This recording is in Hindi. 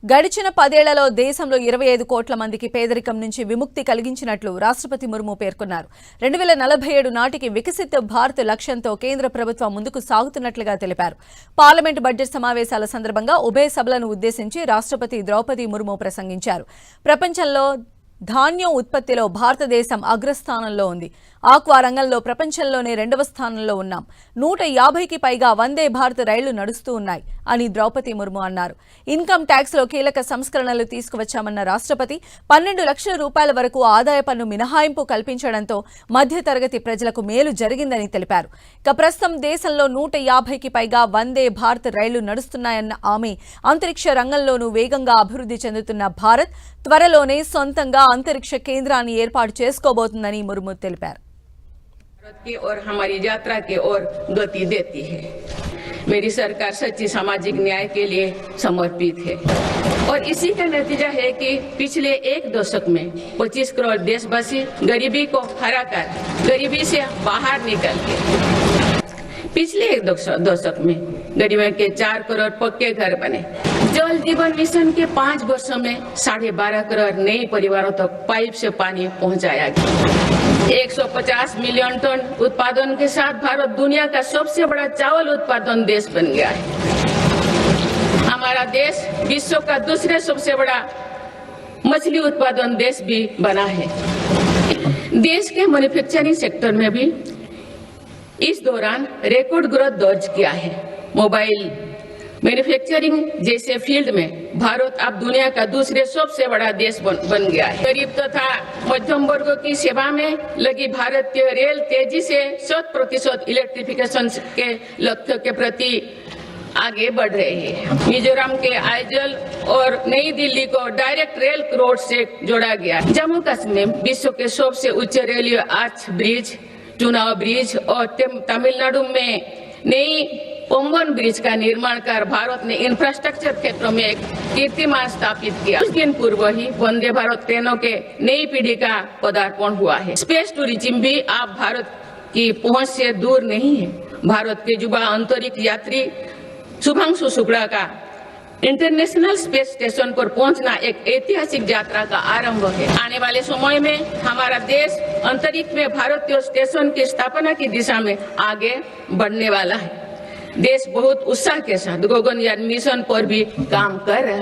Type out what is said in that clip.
గడిచిన 10 ఏళ్లలో దేశంలో 25 కోట్ల మందికి పేదరికం నుంచి విముక్తి కలిగించినట్లు రాష్ట్రపతి ముర్ము పేర్కొన్నారు. 2047 నాటికి వికసిత భారత్ లక్ష్యంతో కేంద్ర ప్రభుత్వం ముందుకు సాగుతున్నట్లుగా తెలిపారు. పార్లమెంట్ బడ్జెట్ సమావేశాల సందర్భంగా ఉభయ సభలను ఉద్దేశించి రాష్ట్రపతి ద్రౌపది ముర్ము ప్రసంగించారు. ప్రపంచంలో ధాన్యం ఉత్పత్తిలో భారతదేశం అగ్రస్థానంలో ఉంది. ఆక్వా రంగంలో ప్రపంచంలోనే 2వ స్థానంలో ఉన్నాం. 150కి పైగా వందే భారత్ రైళ్లు నడుస్తూ ఉన్నాయి అని ద్రౌపది ముర్ము అన్నారు. ఇన్కమ్ ట్యాక్స్ లో కీలక సంస్కరణలు తీసుకువచ్చామన్న రాష్ట్రపతి 12 లక్షల రూపాయల వరకు ఆదాయ పన్ను మినహాయింపు కల్పించడంతో మధ్యతరగతి ప్రజలకు మేలు జరిగిందని తెలిపారు. ఇక ప్రస్తుతం దేశంలో 150కి పైగా వందే భారత్ రైళ్లు నడుస్తున్నాయన్న ఆమె అంతరిక్ష రంగంలోనూ వేగంగా అభివృద్ధి చెందుతున్న భారత్ త్వరలోనే సొంతంగా అంతరిక్ష కేంద్రాన్ని ఏర్పాటు చేసుకోబోతుందని ముర్ము తెలిపారు. की और हमारी यात्रा की ओर गति देती है। मेरी सरकार सच्ची सामाजिक न्याय के लिए समर्पित है और इसी का नतीजा है कि पिछले एक दशक में 25 करोड़ देशवासी गरीबी को हराकर गरीबी से बाहर निकल के पिछले एक दशक में गरीबों के 4 करोड़ पक्के घर बने। जल जीवन मिशन के 5 वर्षों में 12.5 करोड़ नए परिवारों तक पाइप से पानी पहुंचाया गया। 150 मिलियन टन उत्पादन के साथ भारत दुनिया का सबसे बड़ा चावल उत्पादन देश बन गया है। हमारा देश विश्व का दूसरे सबसे बड़ा मछली उत्पादन देश भी बना है। देश के मैन्युफैक्चरिंग सेक्टर में भी इस दौरान रिकॉर्ड ग्रोथ दर्ज किया है। मोबाइल मैन्युफैक्चरिंग जैसे फील्ड में भारत अब दुनिया का दूसरे सबसे बड़ा देश बन गया है। गरीब तथा मध्यम वर्गों की सेवा में लगी भारतीय रेल तेजी से 100% इलेक्ट्रिफिकेशन के लक्ष्य के प्रति आगे बढ़ रही है। मिजोरम के आइजल और नई दिल्ली को डायरेक्ट रेल रोड से जोड़ा गया। जम्मू कश्मीर विश्व के सबसे उच्च रेलवे आर्च ब्रिज, चुनाव ब्रिज और तमिलनाडु में नई पंबन ब्रिज का निर्माण कर भारत ने इंफ्रास्ट्रक्चर क्षेत्रों में एक कीर्तिमान स्थापित किया। कुछ दिन पूर्व ही वंदे भारत ट्रेनों के नई पीढ़ी का पदार्पण हुआ है। स्पेस टूरिज्म भी अब भारत की पहुंच से दूर नहीं है। भारत के युवा अंतरिक्ष यात्री शुभांशु शुक्ला का इंटरनेशनल स्पेस स्टेशन पर पहुंचना एक ऐतिहासिक यात्रा का आरंभ है। आने वाले समय में हमारा देश अंतरिक्ष में भारतीय स्टेशन की स्थापना की दिशा में आगे बढ़ने वाला है। देश बहुत उत्साह के साथ गगनयान मिशन पर भी काम कर रहा है।